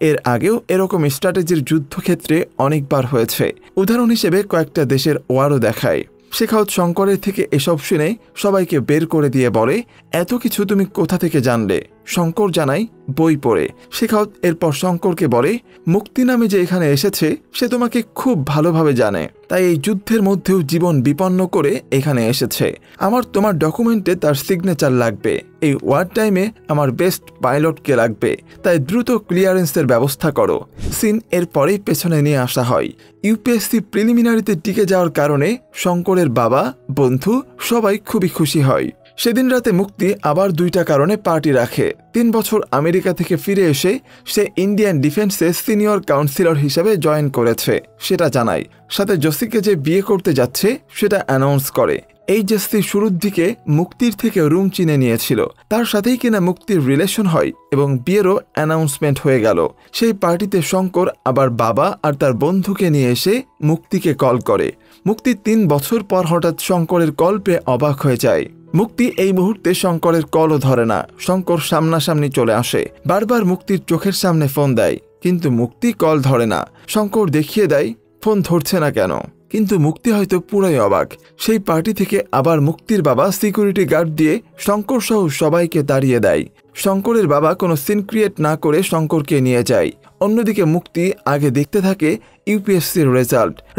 এর আগেও এরকম স্ট্র্যাটেজির যুদ্ধক্ষেত্রে অনেকবার হয়েছে। উদাহরণ হিসেবে কয়েকটা দেশের ওয়ারও দেখায়। শেখাওয়াত শঙ্করের থেকে এসব শুনে সবাইকে বের করে দিয়ে বলে, এত কিছু তুমি কোথা থেকে জানলে? শঙ্কর জানায়, বই পড়ে। শেখাওয়াত এরপর শঙ্করকে বলে, মুক্তি নামে যে এখানে এসেছে সে তোমাকে খুব ভালোভাবে জানে, তাই এই যুদ্ধের মধ্যেও জীবন বিপন্ন করে এখানে এসেছে। আমার তোমার ডকুমেন্টে তার সিগনেচার লাগবে। এই ওয়ার টাইমে আমার বেস্ট পাইলটকে লাগবে, তাই দ্রুত ক্লিয়ারেন্সের ব্যবস্থা করো। সিন এরপরেই পেছনে নিয়ে আসা হয়। ইউপিএসসি প্রিলিমিনারিতে টিকে যাওয়ার কারণে শঙ্করের বাবা, বন্ধু সবাই খুবই খুশি হয়। সেদিন রাতে মুক্তি আবার 2টা কারণে পার্টি রাখে। 3 বছর আমেরিকা থেকে ফিরে এসে সে ইন্ডিয়ান ডিফেন্সে সিনিয়র কাউন্সিলর হিসেবে জয়েন করেছে সেটা জানায়। সাথে জসিকে যে বিয়ে করতে যাচ্ছে সেটা অ্যানাউন্স করে। এই জেসি শুরুর দিকে মুক্তির থেকে রুম চিনে নিয়েছিল। তার সাথেই কিনা মুক্তির রিলেশন হয় এবং বিয়েরও অ্যানাউন্সমেন্ট হয়ে গেল। সেই পার্টিতে শঙ্কর আবার বাবা আর তার বন্ধুকে নিয়ে এসে মুক্তিকে কল করে। মুক্তি 3 বছর পর হঠাৎ শঙ্করের কল পেয়ে অবাক হয়ে যায়। মুক্তি এই মুহূর্তে শঙ্করের কলও ধরে না। শঙ্কর সামনাসামনি চলে আসে, বারবার মুক্তির চোখের সামনে ফোন দেয়, কিন্তু মুক্তি কল ধরে না। শঙ্কর দেখিয়ে দেয় ফোন ধরছে না কেন, কিন্তু মুক্তি হয়তো পুরাই অবাক। সেই পার্টি থেকে আবার মুক্তির বাবা সিকিউরিটি গার্ড দিয়ে শঙ্কর সহ সবাইকে তাড়িয়ে দেয়। শঙ্করের বাবা কোনো সিন ক্রিয়েট না করে শঙ্করকে নিয়ে যায়। অন্যদিকে মুক্তি আগে দেখতে থাকে ইউপিএসসির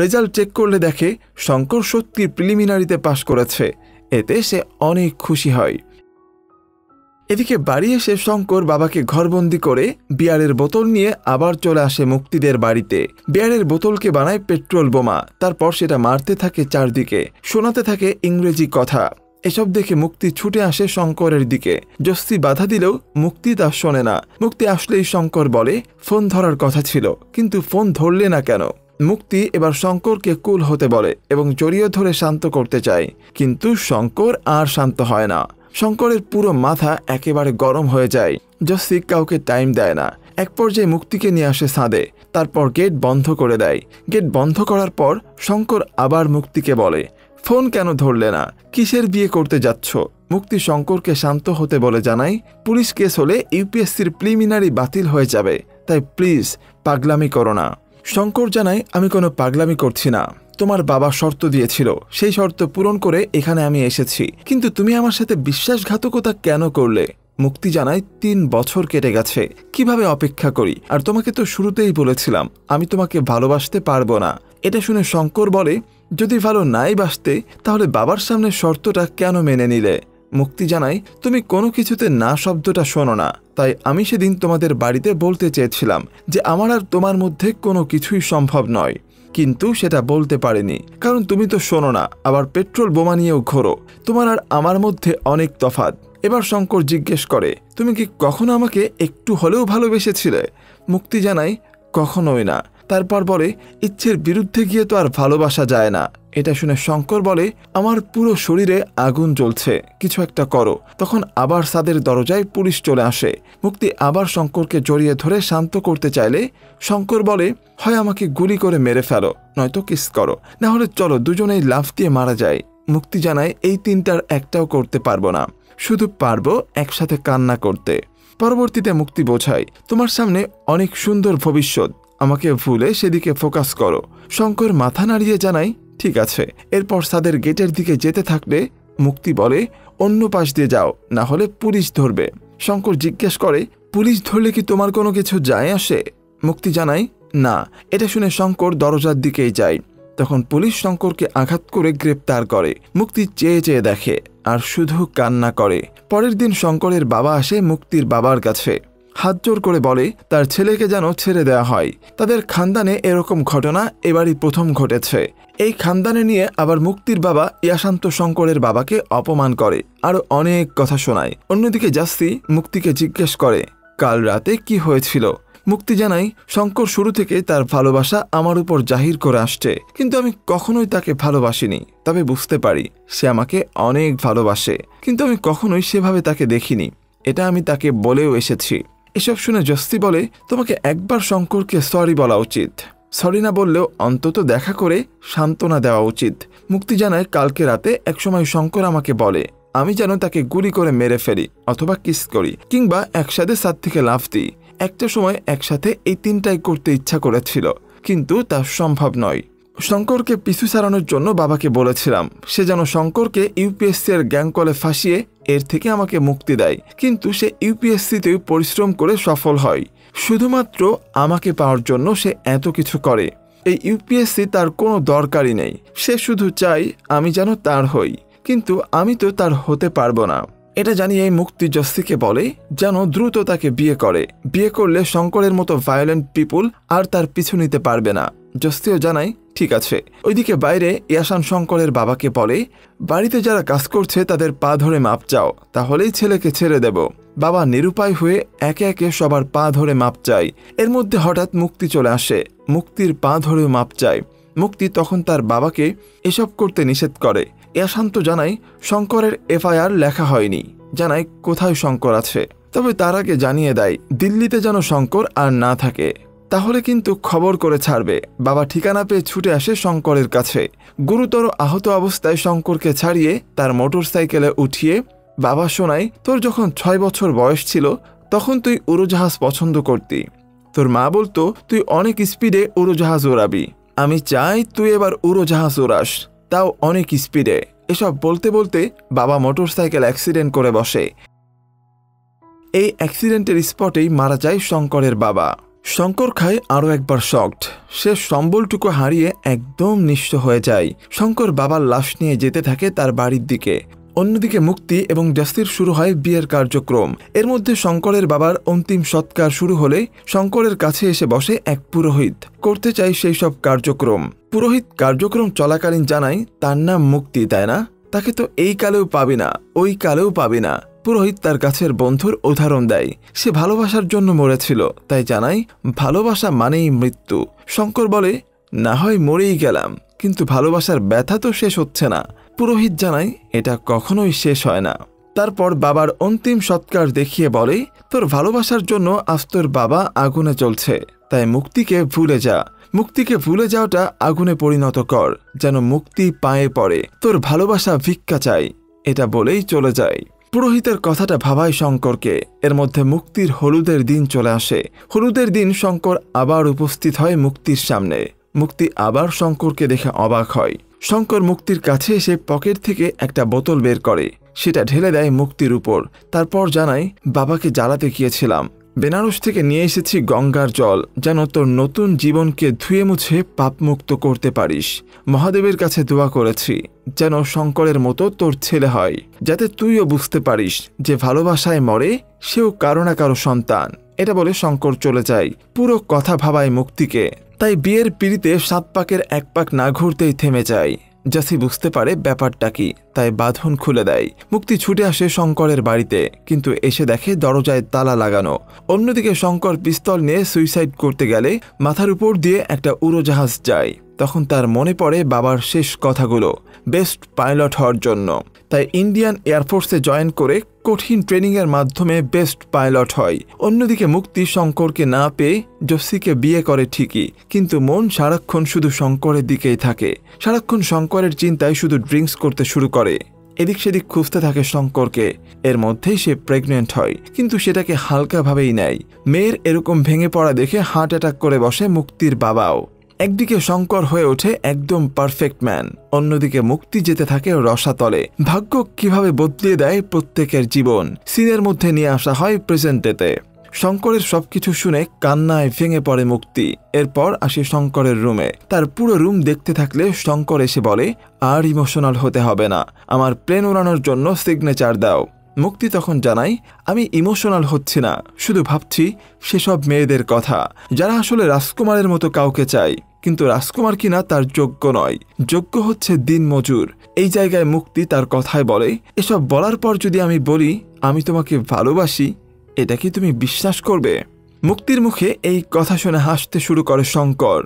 রেজাল্ট চেক করলে দেখে শঙ্কর সত্যি প্রিলিমিনারিতে পাশ করেছে। এতে সে অনেক খুশি হয়। এদিকে বাড়ি এসে শঙ্কর বাবাকে ঘরবন্দি করে বিয়ারের বোতল নিয়ে আবার চলে আসে মুক্তিদের বাড়িতে। বিয়ারের বোতলকে বানায় পেট্রোল বোমা, তারপর সেটা মারতে থাকে চারদিকে, শোনাতে থাকে ইংরেজি কথা। এসব দেখে মুক্তি ছুটে আসে শঙ্করের দিকে। জস্তি বাধা দিলেও মুক্তি তা শোনে না। মুক্তি আসলেই শঙ্কর বলে, ফোন ধরার কথা ছিল, কিন্তু ফোন ধরলে না কেন? মুক্তি এবার শঙ্করকে কুল হতে বলে এবং জড়িয়ে ধরে শান্ত করতে চায়, কিন্তু শঙ্কর আর শান্ত হয় না। শঙ্করের পুরো মাথা একেবারে গরম হয়ে যায়। জসিক কাউকে টাইম দেয় না। এক পর্যায়ে মুক্তিকে নিয়ে আসে ছাদে, তারপর গেট বন্ধ করে দেয়। গেট বন্ধ করার পর শঙ্কর আবার মুক্তিকে বলে, ফোন কেন ধরলে না? কিসের বিয়ে করতে যাচ্ছ? মুক্তি শঙ্করকে শান্ত হতে বলে জানায়, পুলিশ কেস হলে ইউপিএসসির প্রিলিমিনারি বাতিল হয়ে যাবে, তাই প্লিজ পাগলামি করো না। শঙ্কর জানায়, আমি কোনো পাগলামি করছি না। তোমার বাবা শর্ত দিয়েছিল, সেই শর্ত পূরণ করে এখানে আমি এসেছি, কিন্তু তুমি আমার সাথে বিশ্বাসঘাতকতা কেন করলে? মুক্তি জানায়, 3 বছর কেটে গেছে, কিভাবে অপেক্ষা করি? আর তোমাকে তো শুরুতেই বলেছিলাম আমি তোমাকে ভালোবাসতে পারবো না। এটা শুনে শঙ্কর বলে, যদি ভালো নাই বাসতে তাহলে বাবার সামনে শর্তটা কেন মেনে নিলে? মুক্তি জানায়, তুমি কোনো কিছুতে না শব্দটা শোনো না, তাই আমি সেদিন তোমাদের বাড়িতে বলতে চেয়েছিলাম যে আমার আর তোমার মধ্যে কোনো কিছুই সম্ভব নয়, কিন্তু সেটা বলতে পারিনি, কারণ তুমি তো শোনো না, আবার পেট্রোল বোমা নিয়েও ঘোরো। তোমার আর আমার মধ্যে অনেক তফাৎ। এবার শঙ্কর জিজ্ঞেস করে, তুমি কি কখনো আমাকে একটু হলেও ভালোবেসেছিলে? মুক্তি জানায়, কখনোই না। তারপর বলে, ইচ্ছের বিরুদ্ধে গিয়ে তো আর ভালোবাসা যায় না। এটা শুনে শঙ্কর বলে, আমার পুরো শরীরে আগুন জ্বলছে, কিছু একটা করো। তখন আবার ছাদের দরজায় পুলিশ চলে আসে। মুক্তি আবার শঙ্করকে জড়িয়ে ধরে শান্ত করতে চাইলে শঙ্কর বলে, হয় আমাকে গুলি করে মেরে ফেলো, নয়তো কিস করো, না হলে চলো দুজনেই লাফ দিয়ে মারা যায়। মুক্তি জানায়, এই 3টার একটাও করতে পারবো না, শুধু পারবো একসাথে কান্না করতে। পরবর্তীতে মুক্তি বোঝায়, তোমার সামনে অনেক সুন্দর ভবিষ্যৎ, আমাকে ভুলে সেদিকে ফোকাস করো। শঙ্কর মাথা নাড়িয়ে জানায়, ঠিক আছে। এরপর ছাদের গেটের দিকে যেতে থাকলে মুক্তি বলে, অন্য পাশ দিয়ে যাও, না হলে পুলিশ ধরবে। শঙ্কর জিজ্ঞেস করে, পুলিশ ধরলে কি তোমার কোনো কিছু যায় আসে? মুক্তি জানায়, না। এটা শুনে শঙ্কর দরজার দিকেই যায়। তখন পুলিশ শঙ্করকে আঘাত করে গ্রেপ্তার করে। মুক্তি চেয়ে চেয়ে দেখে আর শুধু কান্না করে। পরের দিন শঙ্করের বাবা আসে মুক্তির বাবার কাছে, হাত জোর করে বলে তার ছেলেকে যেন ছেড়ে দেওয়া হয়। তাদের খানদানে এরকম ঘটনা এবারই প্রথম ঘটেছে। এই খানদানে নিয়ে আবার মুক্তির বাবা ইয়াশান্ত শঙ্করের বাবাকে অপমান করে, আরো অনেক কথা শোনায়। অন্যদিকে জাস্তি মুক্তিকে জিজ্ঞেস করে, কাল রাতে কি হয়েছিল? মুক্তি জানায়, শঙ্কর শুরু থেকে তার ভালোবাসা আমার উপর জাহির করে আসছে, কিন্তু আমি কখনোই তাকে ভালোবাসিনি। তবে বুঝতে পারি সে আমাকে অনেক ভালোবাসে, কিন্তু আমি কখনোই সেভাবে তাকে দেখিনি। এটা আমি তাকে বলেও এসেছি। এসব শুনে জস্তি বলে, তোমাকে একবার শঙ্করকে সরি বলা উচিত। সরি না বললেও অন্তত দেখা করে সান্ত্বনা দেওয়া উচিত। মুক্তি জানায়, কালকে রাতে একসময় শঙ্কর আমাকে বলে আমি যেন তাকে গুলি করে মেরে ফেলি অথবা কিস করি কিংবা একসাথে ছাদ থেকে লাফ দিই। একটা সময় একসাথে এই তিনটাই করতে ইচ্ছা করেছিল, কিন্তু তা সম্ভব নয়। শঙ্করকে পিছু ছাড়ানোর জন্য বাবাকে বলেছিলাম সে যেন শঙ্করকে ইউপিএসসি এর গ্যাং কলে ফাঁসিয়ে এর থেকে আমাকে মুক্তি দেয়, কিন্তু সে ইউপিএসসিতেও পরিশ্রম করে সফল হয়। শুধুমাত্র আমাকে পাওয়ার জন্য সে এত কিছু করে। এই ইউপিএসসি তার কোনো দরকারই নেই, সে শুধু চাই আমি যেন তার হই, কিন্তু আমি তো তার হতে পারবো না। এটা জানিয়ে মুক্তি জস্তিকে বলে যেন দ্রুত তাকে বিয়ে করে, বিয়ে করলে শঙ্করের মতো ভায়োলেন্ট পিপুল আর তার পিছু নিতে পারবে না। জস্তিও জানাই ঠিক আছে। ওইদিকে বাইরে ইয়াসান শঙ্করের বাবাকে বলে, বাড়িতে যারা কাজ করছে তাদের পা ধরে মাপ চাও, তাহলেই ছেলেকে ছেড়ে দেব। বাবা নিরুপায় হয়ে একে একে সবার পা ধরে মাপ চায়। এর মধ্যে হঠাৎ মুক্তি চলে আসে, মুক্তির পা ধরেও মাপ চায়। মুক্তি তখন তার বাবাকে এসব করতে নিষেধ করে। ইয়াসান তো জানাই শঙ্করের এফআইআর লেখা হয়নি, জানাই কোথায় শঙ্কর আছে, তবে তার আগে জানিয়ে দেয় দিল্লিতে যেন শঙ্কর আর না থাকে, তাহলে কিন্তু খবর করে ছাড়বে। বাবা ঠিকানা পেয়ে ছুটে আসে শঙ্করের কাছে। গুরুতর আহত অবস্থায় শঙ্করকে ছাড়িয়ে তার মোটরসাইকেলে উঠিয়ে বাবা শোনায়, তোর যখন 6 বছর বয়স ছিল তখন তুই উড়োজাহাজ পছন্দ করতি। তোর মা বলতো তুই অনেক স্পিডে উড়োজাহাজ ওড়াবি, আমি চাই তুই এবার উড়োজাহাজ ওড়াস, তাও অনেক স্পিডে। এসব বলতে বলতে বাবা মোটরসাইকেল অ্যাক্সিডেন্ট করে বসে। এই অ্যাক্সিডেন্টের স্পটেই মারা যায় শঙ্করের বাবা। শঙ্কর খায় আরও একবার শকড, সে সম্বলটুকু হারিয়ে একদম নিঃস্ব হয়ে যায়। শঙ্কর বাবার লাশ নিয়ে যেতে থাকে তার বাড়ির দিকে। অন্যদিকে মুক্তি এবং জাস্তির শুরু হয় বিয়ের কার্যক্রম। এর মধ্যে শঙ্করের বাবার অন্তিম সৎকার শুরু হলে শঙ্করের কাছে এসে বসে এক পুরোহিত, করতে চাই সেই সব কার্যক্রম। পুরোহিত কার্যক্রম চলাকালীন জানাই তার নাম মুক্তি, তাই না? তাকে তো এই কালেও পাবি না, ওই কালেও পাবি না। পুরোহিত তার কাছের বন্ধুর উদাহরণ দেয়, সে ভালোবাসার জন্য মরেছিল, তাই জানাই ভালোবাসা মানেই মৃত্যু। শঙ্কর বলে, না হয় মরেই গেলাম, কিন্তু ভালোবাসার ব্যথা তো শেষ হচ্ছে না। পুরোহিত জানায় এটা কখনোই শেষ হয় না। তারপর বাবার অন্তিম সৎকার দেখিয়ে বলে, তোর ভালোবাসার জন্য আজ তোর বাবা আগুনে চলছে, তাই মুক্তিকে ভুলে যা। মুক্তিকে ভুলে যাওয়াটা আগুনে পরিণত কর, যেন মুক্তি পায়ে পড়ে। তোর ভালোবাসা ভিক্ষা চাই, এটা বলেই চলে যায়। পুরোহিতের কথাটা ভাবায় শঙ্করকে। এর মধ্যে মুক্তির হলুদের দিন চলে আসে। হলুদের দিন শঙ্কর আবার উপস্থিত হয় মুক্তির সামনে। মুক্তি আবার শঙ্করকে দেখে অবাক হয়। শঙ্কর মুক্তির কাছে এসে পকেট থেকে একটা বোতল বের করে, সেটা ঢেলে দেয় মুক্তির উপর। তারপর জানায়, বাবাকে জ্বালাতে গিয়েছিলাম, বেনারস থেকে নিয়ে এসেছি গঙ্গার জল, যেন তোর নতুন জীবনকে ধুয়ে মুছে পাপমুক্ত করতে পারিস। মহাদেবের কাছে দোয়া করেছি যেন শঙ্করের মতো তোর ছেলে হয়, যাতে তুইও বুঝতে পারিস যে ভালোবাসায় মরে সেও কারো না কারো সন্তান। এটা বলে শঙ্কর চলে যায়। পুরো কথা ভাবায় মুক্তিকে, তাই বিয়ের পিড়িতে 7 পাকের 1 পাক না ঘুরতেই থেমে যায়। জাসি বুঝতে পারে ব্যাপারটা কি, তাই বাঁধন খুলে দেয়। মুক্তি ছুটে আসে শঙ্করের বাড়িতে, কিন্তু এসে দেখে দরজায় তালা লাগানো। অন্যদিকে শঙ্কর পিস্তল নিয়ে সুইসাইড করতে গেলে মাথার উপর দিয়ে একটা উড়োজাহাজ যায়। তখন তার মনে পড়ে বাবার শেষ কথাগুলো, বেস্ট পাইলট হওয়ার জন্য। তাই ইন্ডিয়ান এয়ারফোর্সে জয়েন করে কঠিন ট্রেনিংয়ের মাধ্যমে বেস্ট পাইলট হয়। অন্যদিকে মুক্তি শঙ্করকে না পেয়ে জস্সিকে বিয়ে করে ঠিকই, কিন্তু মন সারাক্ষণ শুধু শঙ্করের দিকেই থাকে। সারাক্ষণ শঙ্করের চিন্তায় শুধু ড্রিঙ্কস করতে শুরু করে। এদিক সেদিক খুঁজতে থাকে শঙ্করকে। এর মধ্যেই সে প্রেগনেন্ট হয়, কিন্তু সেটাকে হালকাভাবেই নেয়। মেয়ের এরকম ভেঙে পড়া দেখে হার্ট অ্যাটাক করে বসে মুক্তির বাবাও। একদিকে শঙ্কর হয়ে ওঠে একদম পারফেক্ট ম্যান, অন্যদিকে মুক্তি যেতে থাকে রসাতলে। ভাগ্য কিভাবে বদলিয়ে দেয় প্রত্যেকের জীবন সিনের মধ্যে নিয়ে আসা হয় প্রেজেন্টেতে। শঙ্করের সবকিছু শুনে কান্নায় ভেঙে পড়ে মুক্তি। এরপর আসে শঙ্করের রুমে। তার পুরো রুম দেখতে থাকলে শঙ্কর এসে বলে, আর ইমোশনাল হতে হবে না, আমার প্লেন উড়ানোর জন্য সিগনেচার দাও। মুক্তি তখন জানাই, আমি ইমোশনাল হচ্ছি না, শুধু ভাবছি সেসব মেয়েদের কথা যারা আসলে রাজকুমারের মতো কাউকে চায়, কিন্তু রাজকুমার কিনা তার যোগ্য নয়, যোগ্য হচ্ছে দিনমজুর। এই জায়গায় মুক্তি তার কথায় বলে, এসব বলার পর যদি আমি বলি আমি তোমাকে ভালোবাসি, এটা কি তুমি বিশ্বাস করবে? মুক্তির মুখে এই কথা শুনে হাসতে শুরু করে শঙ্কর।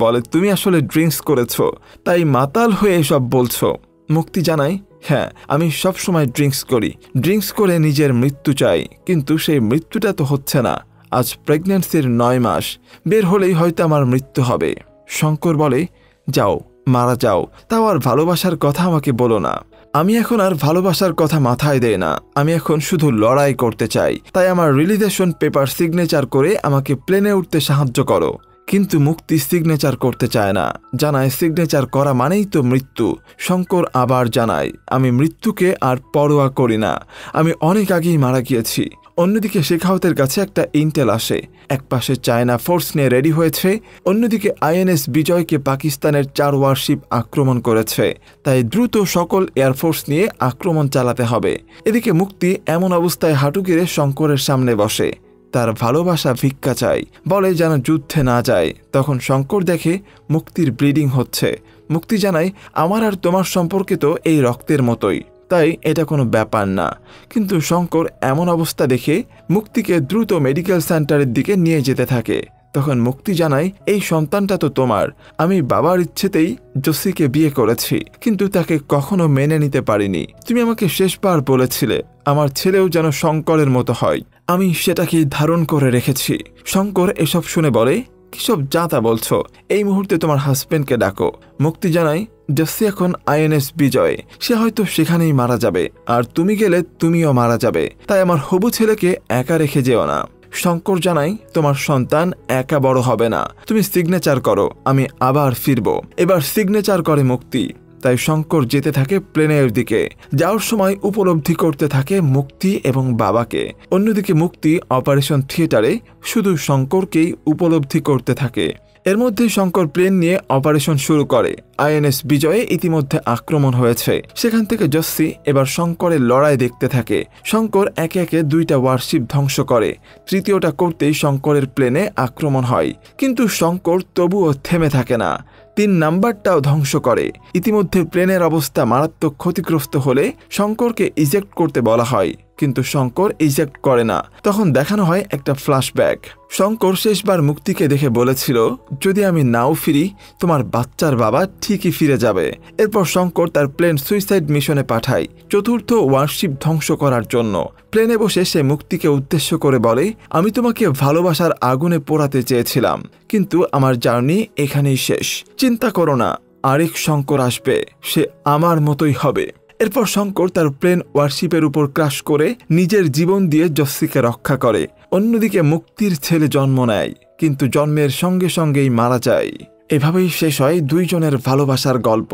বলে, তুমি আসলে ড্রিঙ্কস করেছো, তাই মাতাল হয়ে এসব বলছো। মুক্তি জানাই, হ্যাঁ, আমি সব সময় ড্রিঙ্কস করি, ড্রিঙ্কস করে নিজের মৃত্যু চাই, কিন্তু সেই মৃত্যুটা তো হচ্ছে না। আজ প্রেগন্যান্সির 9 মাস, বের হলেই হয়তো আমার মৃত্যু হবে। শঙ্কর বলে, যাও, মারা যাও, তাও আর ভালোবাসার কথা আমাকে বলো না। আমি এখন আর ভালোবাসার কথা মাথায় দেই না, আমি এখন শুধু লড়াই করতে চাই। তাই আমার রিলিজেশন পেপার সিগনেচার করে আমাকে প্লেনে উঠতে সাহায্য করো। কিন্তু মুক্তি সিগনেচার করতে চায় না, জানায় সিগনেচার করা মানেই তো মৃত্যু। শঙ্কর আবার জানায়, আমি মৃত্যুকে আর পরোয়া করি না, আমি অনেক আগেই মারা গিয়েছি। অন্যদিকে শেখাওয়াতের কাছে একটা ইন্টেল আসে, একপাশে চায়না ফোর্স নিয়ে রেডি হয়েছে, অন্যদিকে আইএনএস বিজয়কে পাকিস্তানের 4 ওয়ারশিপ আক্রমণ করেছে, তাই দ্রুত সকল এয়ারফোর্স নিয়ে আক্রমণ চালাতে হবে। এদিকে মুক্তি এমন অবস্থায় হাঁটু গেড়ে শঙ্করের সামনে বসে, তার ভালোবাসা ভিক্ষা চাই, বলে যেন যুদ্ধে না যায়। তখন শঙ্কর দেখে মুক্তির ব্লিডিং হচ্ছে। মুক্তি জানায়, আমার আর তোমার সম্পর্কে তো এই রক্তের মতোই, তাই এটা কোনো ব্যাপার না। কিন্তু শঙ্কর এমন অবস্থা দেখে মুক্তিকে দ্রুত মেডিকেল সেন্টারের দিকে নিয়ে যেতে থাকে। তখন মুক্তি জানায়, এই সন্তানটা তো তোমার, আমি বাবার ইচ্ছেতেই জসিকে বিয়ে করেছি, কিন্তু তাকে কখনো মেনে নিতে পারিনি। তুমি আমাকে শেষবার বলেছিলে আমার ছেলেও যেন শঙ্করের মতো হয়, আমি সেটাকেই ধারণ করে রেখেছি। শঙ্কর এসব শুনে বলে, কিসব যাতা বলছো, এই মুহূর্তে তোমার হাজবেন্ডকে ডাকো। মুক্তি জানায়, জসি এখন আইএনএস বিজয়, সে হয়তো সেখানেই মারা যাবে, আর তুমি গেলে তুমিও মারা যাবে, তাই আমার হবু ছেলেকে একা রেখে যেও না। শঙ্কর জানাই, তোমার সন্তান একা বড় হবে না, তুমি সিগনেচার করো, আমি আবার ফিরব। এবার সিগনেচার করে মুক্তি। তাই শঙ্কর যেতে থাকে প্লেনের দিকে। যাওয়ার সময় উপলব্ধি করতে থাকে মুক্তি এবং বাবাকে। অন্যদিকে মুক্তি অপারেশন থিয়েটারে শুধু শঙ্করকেই উপলব্ধি করতে থাকে। এর মধ্যে শঙ্কর প্লেন নিয়ে অপারেশন শুরু করে। আইএনএস বিজয়ে ইতিমধ্যে আক্রমণ হয়েছে, সেখান থেকে জসি এবার শঙ্করের লড়াই দেখতে থাকে। শঙ্কর একে একে 2টা ওয়ারশিপ ধ্বংস করে, তৃতীয়টা করতেই শঙ্করের প্লেনে আক্রমণ হয়। কিন্তু শঙ্কর তবুও থেমে থাকে না, 3 নাম্বারটাও ধ্বংস করে। ইতিমধ্যে প্লেনের অবস্থা মারাত্মক ক্ষতিগ্রস্ত হলে শঙ্করকে ইজেক্ট করতে বলা হয়, কিন্তু শঙ্কর ইজেক্ট করে না। তখন দেখানো হয় একটা ফ্ল্যাশব্যাক। শঙ্কর শেষবার মুক্তিকে দেখে বলেছিল, যদি আমি নাও ফিরি, তোমার বাচ্চার বাবা ঠিকই ফিরে যাবে। এরপর শঙ্কর তার প্লেন সুইসাইড মিশনে পাঠায় 4র্থ ওয়ারশিপ ধ্বংস করার জন্য। প্লেনে বসে সে মুক্তিকে উদ্দেশ্য করে বলে, আমি তোমাকে ভালোবাসার আগুনে পোড়াতে চেয়েছিলাম, কিন্তু আমার জার্নি এখানেই শেষ। চিন্তা করো না, আরেক শঙ্কর আসবে, সে আমার মতোই হবে। এরপর শঙ্কর তার প্লেন ওয়ারশিপের উপর ক্রাশ করে নিজের জীবন দিয়ে জসিকে রক্ষা করে। অন্যদিকে মুক্তির ছেলে জন্ম নেয়, কিন্তু জন্মের সঙ্গে সঙ্গেই মারা যায়। এভাবেই শেষ হয় 2 জনের ভালোবাসার গল্প।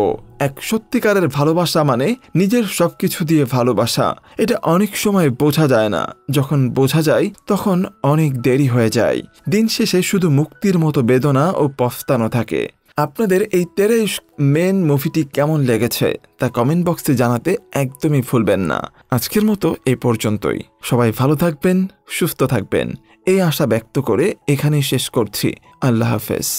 এক সত্যিকারের ভালোবাসা মানে নিজের সবকিছু দিয়ে ভালোবাসা। এটা অনেক সময় বোঝা যায় না, যখন বোঝা যায় তখন অনেক দেরি হয়ে যায়। দিন শেষে শুধু মুক্তির মতো বেদনা ও পস্তানো থাকে। আপনাদের এই তেরে ইশক মেন মুভিটি কেমন লেগেছে তা কমেন্ট বক্সে জানাতে একদমই ভুলবেন না। আজকের মতো এই পর্যন্তই। সবাই ভালো থাকবেন, সুস্থ থাকবেন, এই আশা ব্যক্ত করে এখানেই শেষ করছি। আল্লাহ হাফেজ।